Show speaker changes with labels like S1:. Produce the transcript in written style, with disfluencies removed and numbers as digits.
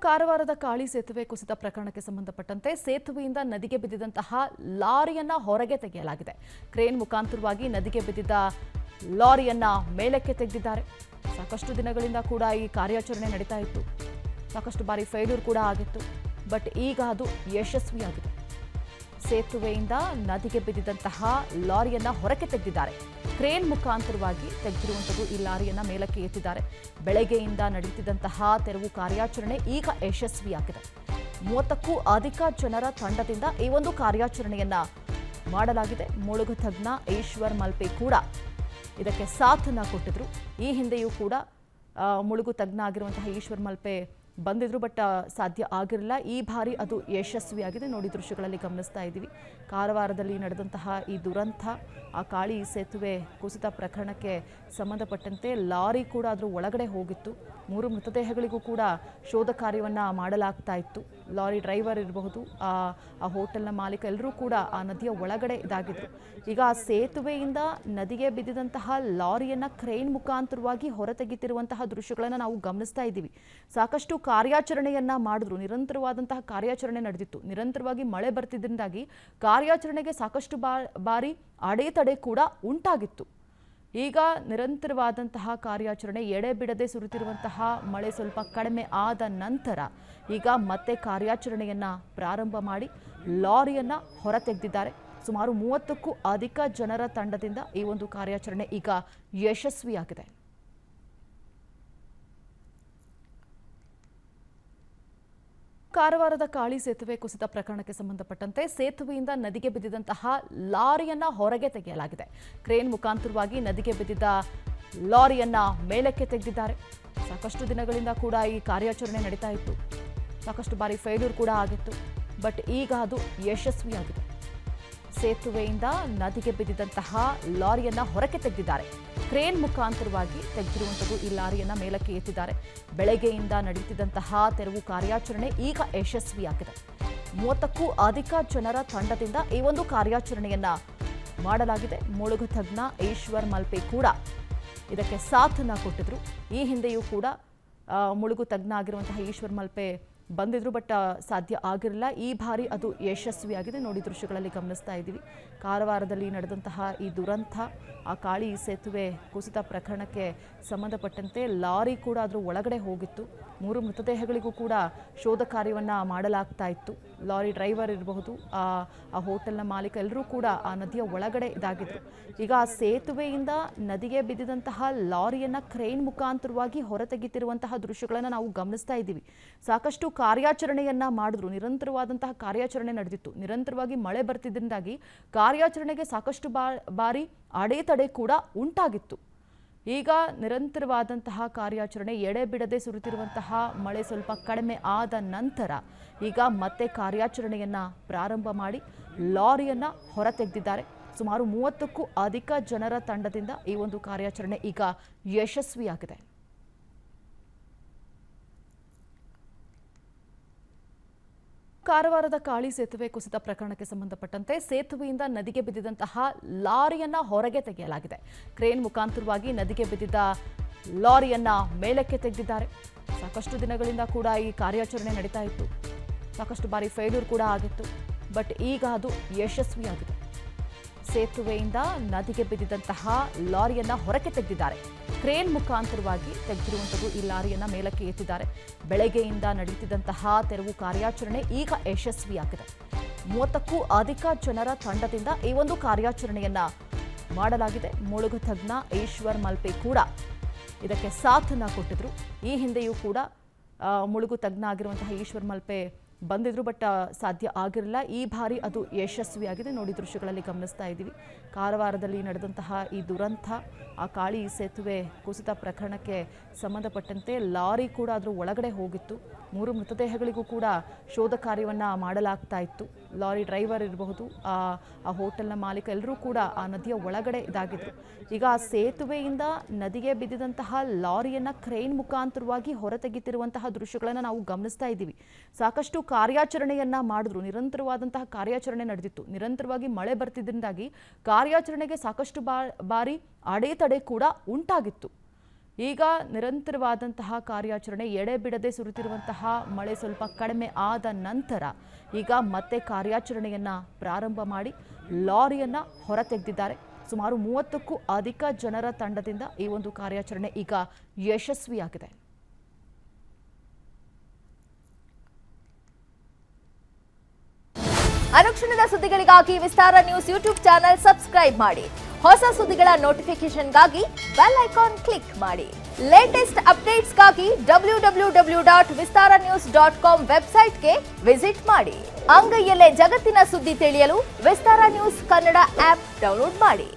S1: ಕಾರವಾರದ ಕಾಳಿ ಸೇತುವೆ ಕುಸಿತ ಪ್ರಕರಣಕ್ಕೆ ಸಂಬಂಧಪಟ್ಟಂತೆ ಸೇತುವೆಯಿಂದ ನದಿಗೆ ಬಿದ್ದಿದಂತಹ ಲಾರಿಯನ್ನ ಹೊರಗೆ ತೆಗೆಯಲಾಗಿದೆ. ಕ್ರೇನ್ ಮುಖಾಂತರವಾಗಿ ನದಿಗೆ ಬಿದ್ದಿದ್ದ ಲಾರಿಯನ್ನ ಮೇಲಕ್ಕೆ ತೆಗೆದಿದ್ದಾರೆ. ಸಾಕಷ್ಟು ದಿನಗಳಿಂದ ಕೂಡ ಈ ಕಾರ್ಯಾಚರಣೆ ನಡೀತಾ ಇತ್ತು. ಸಾಕಷ್ಟು ಬಾರಿ ಫೇಲ್ಯೂರ್ ಕೂಡ ಆಗಿತ್ತು. ಬಟ್ ಈಗ ಅದು ಯಶಸ್ವಿಯಾಗಿದೆ. ಸೇತುವೆಯಿಂದ ನದಿಗೆ ಬಿದ್ದಿದ್ದಂತಹ ಲಾರಿಯನ್ನ ಹೊರಕ್ಕೆ ತೆಗೆದಿದ್ದಾರೆ. ಕ್ರೇನ್ ಮುಖಾಂತರವಾಗಿ ತೆಗೆದಿರುವಂಥದ್ದು ಈ ಲಾರಿಯನ್ನ ಮೇಲಕ್ಕೆ ಎತ್ತಿದ್ದಾರೆ. ಬೆಳಗ್ಗೆಯಿಂದ ನಡೆಯುತ್ತಿದ್ದಂತಹ ತೆರವು ಕಾರ್ಯಾಚರಣೆ ಈಗ ಯಶಸ್ವಿಯಾಗಿದೆ. 30ಕ್ಕೂ ಅಧಿಕ ಜನರ ತಂಡದಿಂದ ಈ ಒಂದು ಕಾರ್ಯಾಚರಣೆಯನ್ನ ಮಾಡಲಾಗಿದೆ. ಮುಳುಗು ತಜ್ಞ ಈಶ್ವರ್ ಮಲ್ಪೆ ಕೂಡ ಇದಕ್ಕೆ ಸಾಥನ್ನ ಕೊಟ್ಟಿದ್ರು. ಈ ಹಿಂದೆಯೂ ಕೂಡ ಮುಳುಗು ತಜ್ಞ ಆಗಿರುವಂತಹ ಈಶ್ವರ್ ಮಲ್ಪೆ ಬಂದಿದ್ರು, ಬಟ್ ಸಾಧ್ಯ ಆಗಿರಲಿಲ್ಲ. ಈ ಬಾರಿ ಅದು ಯಶಸ್ವಿಯಾಗಿದೆ. ನೋಡಿ, ದೃಶ್ಯಗಳಲ್ಲಿ ಗಮನಿಸ್ತಾ ಇದ್ದೀವಿ. ಕಾರವಾರದಲ್ಲಿ ನಡೆದಂತಹ ಈ ದುರಂತ, ಆ ಕಾಳಿ ಸೇತುವೆ ಕುಸಿತ ಪ್ರಕರಣಕ್ಕೆ ಸಂಬಂಧಪಟ್ಟಂತೆ ಲಾರಿ ಕೂಡ ಅದರ ಒಳಗಡೆ ಹೋಗಿತ್ತು. 3 ಮೃತದೇಹಗಳಿಗೂ ಕೂಡ ಶೋಧ ಕಾರ್ಯವನ್ನು ಮಾಡಲಾಗ್ತಾ ಇತ್ತು. ಲಾರಿ ಡ್ರೈವರ್ ಇರಬಹುದು, ಆ ಹೋಟೆಲ್ನ ಮಾಲೀಕ, ಎಲ್ಲರೂ ಕೂಡ ಆ ನದಿಯ ಒಳಗಡೆ ಇದಾಗಿದ್ರು. ಈಗ ಆ ಸೇತುವೆಯಿಂದ ನದಿಗೆ ಬಿದ್ದಿದಂತಹ ಲಾರಿಯನ್ನು ಕ್ರೇನ್ ಮುಖಾಂತರವಾಗಿ ಹೊರತೆಗೆತಿರುವಂತಹ ದೃಶ್ಯಗಳನ್ನು ನಾವು ಗಮನಿಸ್ತಾ ಇದ್ದೀವಿ. ಸಾಕಷ್ಟು ಕಾರ್ಯಾಚರಣೆಯನ್ನ ಮಾಡಿದ್ರು. ನಿರಂತರವಾದಂತಹ ಕಾರ್ಯಾಚರಣೆ ನಡೆದಿತ್ತು. ನಿರಂತರವಾಗಿ ಮಳೆ ಬರ್ತಿದ್ದರಿಂದಾಗಿ ಕಾರ್ಯಾಚರಣೆಗೆ ಸಾಕಷ್ಟು ಬಾರಿ ಅಡೆತಡೆ ಕೂಡ ಉಂಟಾಗಿತ್ತು. ಈಗ ನಿರಂತರವಾದಂತಹ ಕಾರ್ಯಾಚರಣೆ ಎಡೆಬಿಡದೆ ಸುರಿತಿರುವಂತಹ ಮಳೆ ಸ್ವಲ್ಪ ಕಡಿಮೆ ಆದ ನಂತರ ಈಗ ಮತ್ತೆ ಕಾರ್ಯಾಚರಣೆಯನ್ನ ಪ್ರಾರಂಭ ಮಾಡಿ ಲಾರಿಯನ್ನ ಹೊರತೆಗೆದಿದ್ದಾರೆ. ಸುಮಾರು 30ಕ್ಕೂ ಅಧಿಕ ಜನರ ತಂಡದಿಂದ ಈ ಒಂದು ಕಾರ್ಯಾಚರಣೆ ಈಗ ಯಶಸ್ವಿಯಾಗಿದೆ. ಕಾರವಾರದ ಕಾಳಿ ಸೇತುವೆ ಕುಸಿತ ಪ್ರಕರಣಕ್ಕೆ ಸಂಬಂಧಪಟ್ಟಂತೆ ಸೇತುವೆಯಿಂದ ನದಿಗೆ ಬಿದ್ದಿದಂತಹ ಲಾರಿಯನ್ನ ಹೊರಗೆ ತೆಗೆಯಲಾಗಿದೆ. ಕ್ರೇನ್ ಮುಖಾಂತರವಾಗಿ ನದಿಗೆ ಬಿದ್ದಿದ್ದ ಲಾರಿಯನ್ನ ಮೇಲಕ್ಕೆ ತೆಗೆದಿದ್ದಾರೆ. ಸಾಕಷ್ಟು ದಿನಗಳಿಂದ ಕೂಡ ಈ ಕಾರ್ಯಾಚರಣೆ ನಡೀತಾ ಇತ್ತು. ಸಾಕಷ್ಟು ಬಾರಿ ಫೇಲ್ಯೂರ್ ಕೂಡ ಆಗಿತ್ತು. ಬಟ್ ಈಗ ಅದು ಯಶಸ್ವಿಯಾಗಿದೆ. ಸೇತುವೆಯಿಂದ ನದಿಗೆ ಬಿದ್ದಿದ್ದಂತಹ ಲಾರಿಯನ್ನ ಹೊರಕ್ಕೆ ತೆಗೆದಿದ್ದಾರೆ. ಕ್ರೇನ್ ಮುಖಾಂತರವಾಗಿ ತೆಗೆದಿರುವಂಥದ್ದು ಈ ಲಾರಿಯನ್ನ ಮೇಲಕ್ಕೆ ಎತ್ತಿದ್ದಾರೆ. ಬೆಳಗ್ಗೆಯಿಂದ ನಡೆಯುತ್ತಿದ್ದಂತಹ ತೆರವು ಕಾರ್ಯಾಚರಣೆ ಈಗ ಯಶಸ್ವಿಯಾಗಿದೆ. 30ಕ್ಕೂ ಅಧಿಕ ಜನರ ತಂಡದಿಂದ ಈ ಒಂದು ಕಾರ್ಯಾಚರಣೆಯನ್ನ ಮಾಡಲಾಗಿದೆ. ಮುಳುಗು ತಜ್ಞ ಈಶ್ವರ್ ಮಲ್ಪೆ ಕೂಡ ಇದಕ್ಕೆ ಸಾಥನ್ನ ಕೊಟ್ಟಿದ್ರು. ಈ ಹಿಂದೆಯೂ ಕೂಡ ಮುಳುಗು ತಜ್ಞ ಆಗಿರುವಂತಹ ಈಶ್ವರ್ ಮಲ್ಪೆ ಬಂದಿದ್ರು, ಬಟ್ ಸಾಧ್ಯ ಆಗಿರಲಿಲ್ಲ. ಈ ಬಾರಿ ಅದು ಯಶಸ್ವಿಯಾಗಿದೆ. ನೋಡಿ, ದೃಶ್ಯಗಳಲ್ಲಿ ಗಮನಿಸ್ತಾ ಇದ್ದೀವಿ. ಕಾರವಾರದಲ್ಲಿ ನಡೆದಂತಹ ಈ ದುರಂತ, ಆ ಕಾಳಿ ಸೇತುವೆ ಕುಸಿತ ಪ್ರಕರಣಕ್ಕೆ ಸಂಬಂಧಪಟ್ಟಂತೆ ಲಾರಿ ಕೂಡ ಅದರ ಒಳಗಡೆ ಹೋಗಿತ್ತು. 3 ಮೃತದೇಹಗಳಿಗೂ ಕೂಡ ಶೋಧ ಕಾರ್ಯವನ್ನು ಮಾಡಲಾಗ್ತಾ ಇತ್ತು. ಲಾರಿ ಡ್ರೈವರ್ ಇರಬಹುದು, ಆ ಹೋಟೆಲ್ನ ಮಾಲೀಕ, ಎಲ್ಲರೂ ಕೂಡ ಆ ನದಿಯ ಒಳಗಡೆ ಇದಾಗಿದ್ರು. ಈಗ ಆ ಸೇತುವೆಯಿಂದ ನದಿಗೆ ಬಿದ್ದಿದಂತಹ ಲಾರಿಯನ್ನ ಕ್ರೇನ್ ಮುಖಾಂತರವಾಗಿ ಹೊರತೆಗೆತಿರುವಂತಹ ದೃಶ್ಯಗಳನ್ನು ನಾವು ಗಮನಿಸ್ತಾ ಇದ್ದೀವಿ. ಸಾಕಷ್ಟು ಕಾರ್ಯಾಚರಣೆಯನ್ನ ಮಾಡಿದ್ರು. ನಿರಂತರವಾದಂತಹ ಕಾರ್ಯಾಚರಣೆ ನಡೆದಿತ್ತು. ನಿರಂತರವಾಗಿ ಮಳೆ ಬರ್ತಿದ್ದರಿಂದಾಗಿ ಕಾರ್ಯಾಚರಣೆಗೆ ಸಾಕಷ್ಟು ಬಾರಿ ಅಡೆತಡೆ ಕೂಡ ಉಂಟಾಗಿತ್ತು. ಈಗ ನಿರಂತರವಾದಂತಹ ಕಾರ್ಯಾಚರಣೆ ಎಡೆಬಿಡದೆ ಸುರಿತಿರುವಂತಹ ಮಳೆ ಸ್ವಲ್ಪ ಕಡಿಮೆ ಆದ ನಂತರ ಈಗ ಮತ್ತೆ ಕಾರ್ಯಾಚರಣೆಯನ್ನ ಪ್ರಾರಂಭ ಮಾಡಿ ಲಾರಿಯನ್ನ ಹೊರತೆಗೆದಿದ್ದಾರೆ. ಸುಮಾರು 30ಕ್ಕೂ ಅಧಿಕ ಜನರ ತಂಡದಿಂದ ಈ ಒಂದು ಕಾರ್ಯಾಚರಣೆ ಈಗ ಯಶಸ್ವಿಯಾಗಿದೆ. ಕಾರವಾರದ ಕಾಳಿ ಸೇತುವೆ ಕುಸಿತ ಪ್ರಕರಣಕ್ಕೆ ಸಂಬಂಧಪಟ್ಟಂತೆ ಸೇತುವೆಯಿಂದ ನದಿಗೆ ಬಿದ್ದಿದಂತಹ ಲಾರಿಯನ್ನ ಹೊರಗೆ ತೆಗೆಯಲಾಗಿದೆ. ಕ್ರೇನ್ ಮುಖಾಂತರವಾಗಿ ನದಿಗೆ ಬಿದ್ದಿದ್ದ ಲಾರಿಯನ್ನ ಮೇಲಕ್ಕೆ ತೆಗೆದಿದ್ದಾರೆ. ಸಾಕಷ್ಟು ದಿನಗಳಿಂದ ಕೂಡ ಈ ಕಾರ್ಯಾಚರಣೆ ನಡೀತಾ ಇತ್ತು. ಸಾಕಷ್ಟು ಬಾರಿ ಫೇಲ್ಯೂರ್ ಕೂಡ ಆಗಿತ್ತು. ಬಟ್ ಈಗ ಅದು ಯಶಸ್ವಿಯಾಗಿದೆ. ಸೇತುವೆಯಿಂದ ನದಿಗೆ ಬಿದ್ದಿದ್ದಂತಹ ಲಾರಿಯನ್ನ ಹೊರಕ್ಕೆ ತೆಗೆದಿದ್ದಾರೆ. ಕ್ರೇನ್ ಮುಖಾಂತರವಾಗಿ ತೆಗೆದಿರುವಂಥದ್ದು ಈ ಲಾರಿಯನ್ನ ಮೇಲಕ್ಕೆ ಎತ್ತಿದ್ದಾರೆ. ಬೆಳಗ್ಗೆಯಿಂದ ನಡೆಯುತ್ತಿದ್ದಂತಹ ತೆರವು ಕಾರ್ಯಾಚರಣೆ ಈಗ ಯಶಸ್ವಿಯಾಗಿದೆ. 30ಕ್ಕೂ ಅಧಿಕ ಜನರ ತಂಡದಿಂದ ಈ ಒಂದು ಕಾರ್ಯಾಚರಣೆಯನ್ನ ಮಾಡಲಾಗಿದೆ. ಮುಳುಗು ತಜ್ಞ ಈಶ್ವರ್ ಮಲ್ಪೆ ಕೂಡ ಇದಕ್ಕೆ ಸಾಥನ್ನ ಕೊಟ್ಟಿದ್ರು. ಈ ಹಿಂದೆಯೂ ಕೂಡ ಮುಳುಗು ತಜ್ಞ ಆಗಿರುವಂತಹ ಈಶ್ವರ್ ಮಲ್ಪೆ ಬಂದಿದ್ರು, ಬಟ್ ಸಾಧ್ಯ ಆಗಿರಲಿಲ್ಲ. ಈ ಬಾರಿ ಅದು ಯಶಸ್ವಿಯಾಗಿದೆ. ನೋಡಿ, ದೃಶ್ಯಗಳಲ್ಲಿ ಗಮನಿಸ್ತಾ ಇದ್ದೀವಿ. ಕಾರವಾರದಲ್ಲಿ ನಡೆದಂತಹ ಈ ದುರಂತ, ಆ ಕಾಳಿ ಸೇತುವೆ ಕುಸಿತ ಪ್ರಕರಣಕ್ಕೆ ಸಂಬಂಧಪಟ್ಟಂತೆ ಲಾರಿ ಕೂಡ ಅದರ ಒಳಗಡೆ ಹೋಗಿತ್ತು. 3 ಮೃತದೇಹಗಳಿಗೂ ಕೂಡ ಶೋಧ ಕಾರ್ಯವನ್ನು ಮಾಡಲಾಗ್ತಾ ಇತ್ತು. ಲಾರಿ ಡ್ರೈವರ್ ಇರಬಹುದು, ಆ ಹೋಟೆಲ್ನ ಮಾಲೀಕ, ಎಲ್ಲರೂ ಕೂಡ ಆ ನದಿಯ ಒಳಗಡೆ ಇದಾಗಿದ್ರು. ಈಗ ಆ ಸೇತುವೆಯಿಂದ ನದಿಗೆ ಬಿದ್ದಿದಂತಹ ಲಾರಿಯನ್ನ ಕ್ರೇನ್ ಮುಖಾಂತರವಾಗಿ ಹೊರತೆಗೆತಿರುವಂತಹ ದೃಶ್ಯಗಳನ್ನು ನಾವು ಗಮನಿಸ್ತಾ ಇದ್ದೀವಿ. ಸಾಕಷ್ಟು ಕಾರ್ಯಾಚರಣೆಯನ್ನ ಮಾಡಿದ್ರು. ನಿರಂತರವಾದಂತಹ ಕಾರ್ಯಾಚರಣೆ ನಡೆದಿತ್ತು. ನಿರಂತರವಾಗಿ ಮಳೆ ಬರ್ತಿದ್ದರಿಂದಾಗಿ ಕಾರ್ಯಾಚರಣೆಗೆ ಸಾಕಷ್ಟು ಬಾರಿ ಅಡೆತಡೆ ಕೂಡ ಉಂಟಾಗಿತ್ತು. ಈಗ ನಿರಂತರವಾದಂತಹ ಕಾರ್ಯಾಚರಣೆ ಎಡೆಬಿಡದೆ ಸುರಿತಿರುವಂತಹ ಮಳೆ ಸ್ವಲ್ಪ ಕಡಿಮೆ ಆದ ನಂತರ ಈಗ ಮತ್ತೆ ಕಾರ್ಯಾಚರಣೆಯನ್ನ ಪ್ರಾರಂಭ ಮಾಡಿ ಲಾರಿಯನ್ನ ಹೊರತೆಗೆದಿದ್ದಾರೆ. ಸುಮಾರು 30ಕ್ಕೂ ಅಧಿಕ ಜನರ ತಂಡದಿಂದ ಈ ಒಂದು ಕಾರ್ಯಾಚರಣೆ ಈಗ ಯಶಸ್ವಿಯಾಗಿದೆ.
S2: ಅನುಕ್ಷಣದ ಸುದ್ದಿಗಳಿಗಾಗಿ ವಿಸ್ತಾರ ನ್ಯೂಸ್ ಯೂಟ್ಯೂಬ್ ಚಾನೆಲ್ ಸಬ್ಸ್ಕ್ರೈಬ್ ಮಾಡಿ. ಹೊಸ ಸುದ್ದಿಗಳ ನೋಟಿಫಿಕೇಶನ್ಗಾಗಿ ಬೆಲ್ ಐಕಾನ್ ಕ್ಲಿಕ್ ಮಾಡಿ. ಲೇಟೆಸ್ಟ್ ಅಪ್ಡೇಟ್ಸ್ಗಾಗಿ www.vistaranews.com ವೆಬ್ಸೈಟ್ಗೆ ವಿಸಿಟ್ ಮಾಡಿ. ಅಂಗೈಯಲ್ಲೇ ಜಗತ್ತಿನ ಸುದ್ದಿ ತಿಳಿಯಲು ವಿಸ್ತಾರ ನ್ಯೂಸ್ ಕನ್ನಡ ಆಪ್ ಡೌನ್ಲೋಡ್ ಮಾಡಿ.